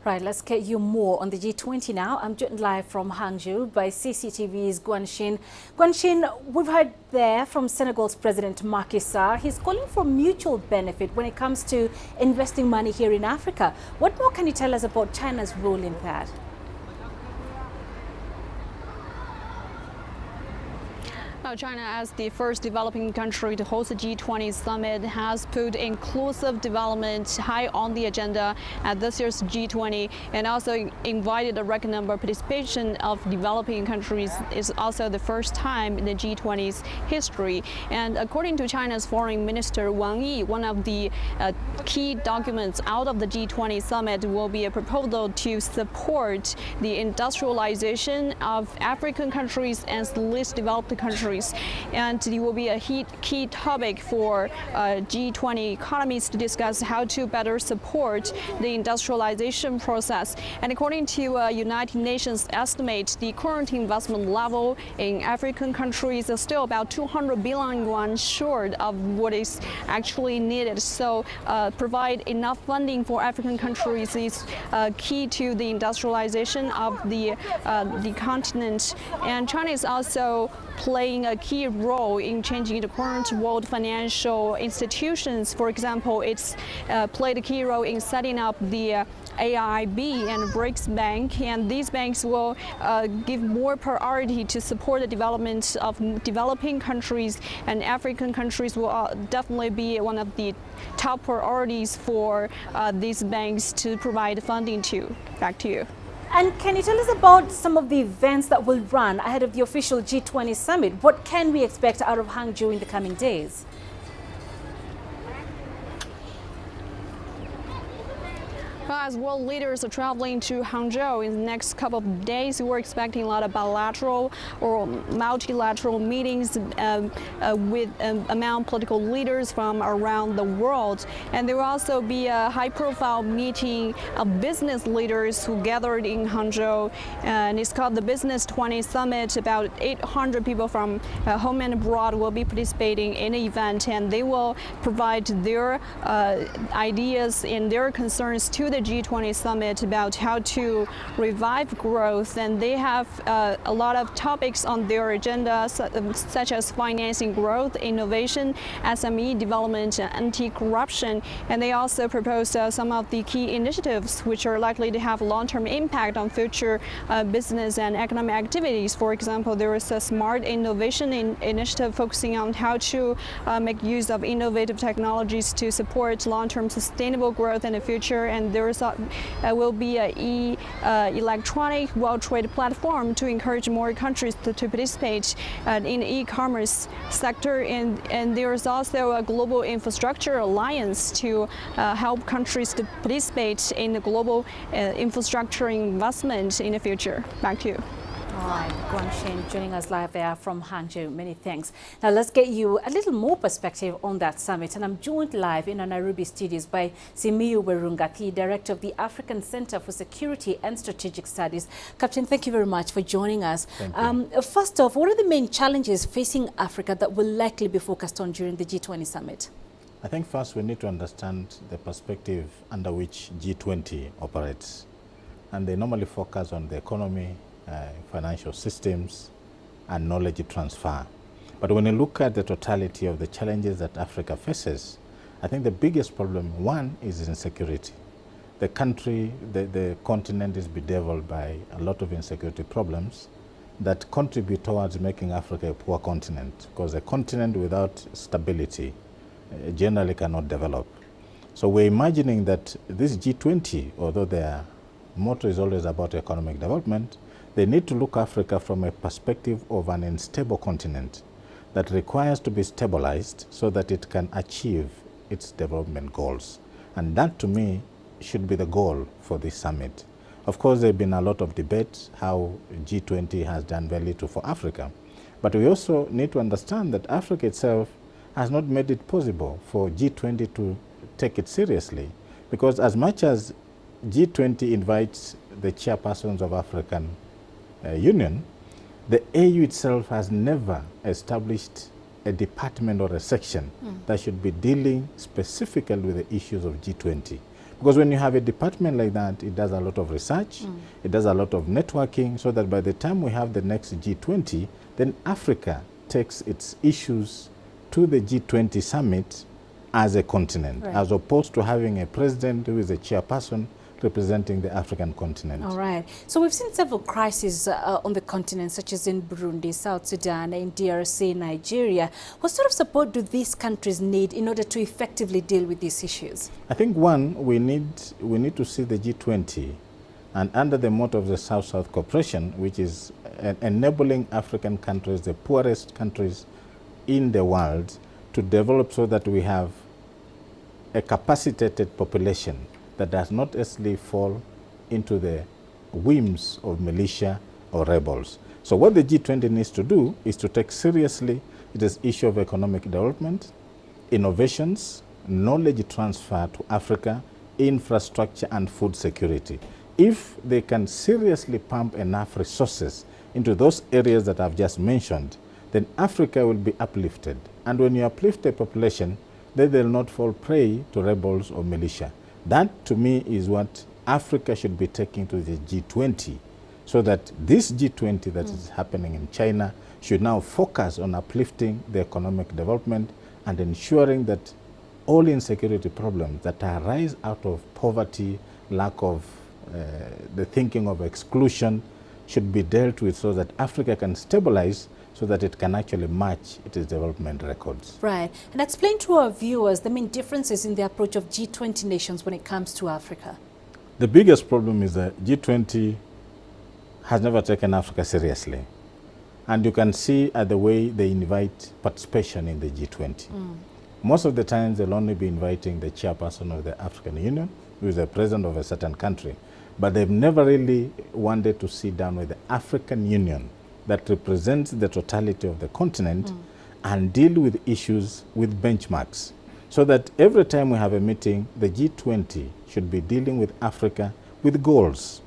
Right, let's get you more on the G20 now. I'm joined live from Hangzhou by CCTV's Guan. Guan, we've heard there from Senegal's President Macky Sall. He's calling for mutual benefit when it comes to investing money here in Africa. What more can you tell us about China's role in that? China, as the first developing country to host the G20 summit, has put inclusive development high on the agenda at this year's G20 and also invited a record number of participation of developing countries. Is also the first time in the G20's history. And according to China's Foreign Minister Wang, one of the key documents out of the G20 summit will be a proposal to support the industrialization of African countries and least developed countries. And it will be a key topic for G20 economies to discuss how to better support the industrialization process. And according to United Nations estimate, the current investment level in African countries is still about 200 billion yuan short of what is actually needed. So provide enough funding for African countries is key to the industrialization of the continent. And China is also playing a key role in changing the current world financial institutions. For example, it's played a key role in setting up the AIB and BRICS Bank, and these banks will give more priority to support the development of developing countries, and African countries will definitely be one of the top priorities for these banks to provide funding to. Back to you. And can you tell us about some of the events that will run ahead of the official G20 summit? What can we expect out of Hangzhou in the coming days? As world leaders are traveling to Hangzhou in the next couple of days, we're expecting a lot of bilateral or multilateral meetings among political leaders from around the world. And there will also be a high-profile meeting of business leaders who gathered in Hangzhou, and it's called the Business 20 Summit. About 800 people from home and abroad will be participating in the event, and they will provide their ideas and their concerns to the G20 summit about how to revive growth. And they have a lot of topics on their agenda, such as financing growth, innovation, SME development, and anti-corruption. And they also proposed some of the key initiatives which are likely to have long-term impact on future business and economic activities. For example, there is a smart innovation initiative focusing on how to make use of innovative technologies to support long-term sustainable growth in the future. And there will be an electronic world trade platform to encourage more countries to participate in the e-commerce sector. And there is also a global infrastructure alliance to help countries to participate in the global infrastructure investment in the future. Back to you. All right, Guan joining us live there from Hangzhou. Many thanks. Now let's get you a little more perspective on that summit. And I'm joined live in our Nairobi studios by Simiyu Werungati, Director of the African Center for Security and Strategic Studies. Captain, thank you very much for joining us. First off, what are the main challenges facing Africa that will likely be focused on during the G20 summit? I think first we need to understand the perspective under which G20 operates. And they normally focus on the economy, financial systems, and knowledge transfer. But when you look at the totality of the challenges that Africa faces, I think the biggest problem, one, is insecurity. The country, the continent is bedeviled by a lot of insecurity problems that contribute towards making Africa a poor continent, because a continent without stability generally cannot develop. So we're imagining that this G20, although their motto is always about economic development, they need to look Africa from a perspective of an unstable continent that requires to be stabilized so that it can achieve its development goals. And that, to me, should be the goal for this summit. Of course, there have been a lot of debate how G20 has done very little for Africa. But we also need to understand that Africa itself has not made it possible for G20 to take it seriously. Because as much as G20 invites the chairpersons of African Union, the AU itself has never established a department or a section that should be dealing specifically with the issues of G20. Because when you have a department like that, it does a lot of research, it does a lot of networking, so that by the time we have the next G20, then Africa takes its issues to the G20 summit as a continent, as opposed to having a president who is a chairperson representing the African continent. All right. So we've seen several crises on the continent, such as in Burundi, South Sudan, in DRC, Nigeria. What sort of support do these countries need in order to effectively deal with these issues? I think, one, we need to see the G20, and under the motto of the South-South Cooperation, which is enabling African countries, the poorest countries in the world, to develop so that we have a capacitated population that does not necessarily fall into the whims of militia or rebels. So what the G20 needs to do is to take seriously this issue of economic development, innovations, knowledge transfer to Africa, infrastructure and food security. If they can seriously pump enough resources into those areas that I've just mentioned, then Africa will be uplifted. And when you uplift a population, then they'll not fall prey to rebels or militia. That, to me, is what Africa should be taking to the G20, so that this G20 that is happening in China should now focus on uplifting the economic development and ensuring that all insecurity problems that arise out of poverty, lack of the thinking of exclusion, should be dealt with so that Africa can stabilize, so that it can actually match its development records. Right. And explain to our viewers the main differences in the approach of G20 nations when it comes to Africa. The biggest problem is that G20 has never taken Africa seriously. And you can see at the way they invite participation in the G20. Most of the times they'll only be inviting the chairperson of the African Union, who is the president of a certain country. But they've never really wanted to sit down with the African Union that represents the totality of the continent and deal with issues with benchmarks. So that every time we have a meeting, the G20 should be dealing with Africa with goals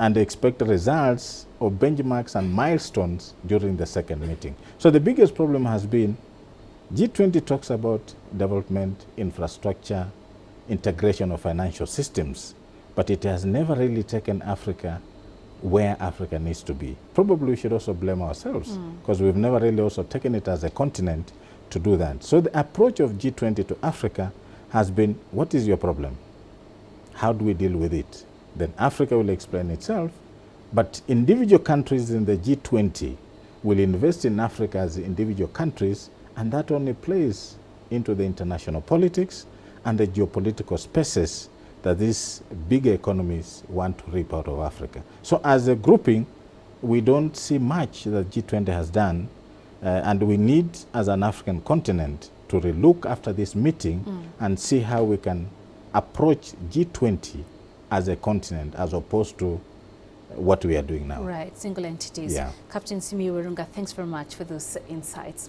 and expect results or benchmarks and milestones during the second meeting. So the biggest problem has been G20 talks about development, infrastructure, integration of financial systems, but it has never really taken Africa where Africa needs to be. Probably we should also blame ourselves, because we've never really also taken it as a continent to do that. So the approach of G20 to Africa has been, what is your problem? How do we deal with it? Then Africa will explain itself, but individual countries in the G20 will invest in Africa as individual countries, and that only plays into the international politics and the geopolitical spaces that these bigger economies want to reap out of Africa. So as a grouping, we don't see much that G20 has done, and we need, as an African continent, to relook after this meeting and see how we can approach G20 as a continent, as opposed to what we are doing now. Right, single entities. Yeah. Captain Simiyu Werunga, thanks very much for those insights.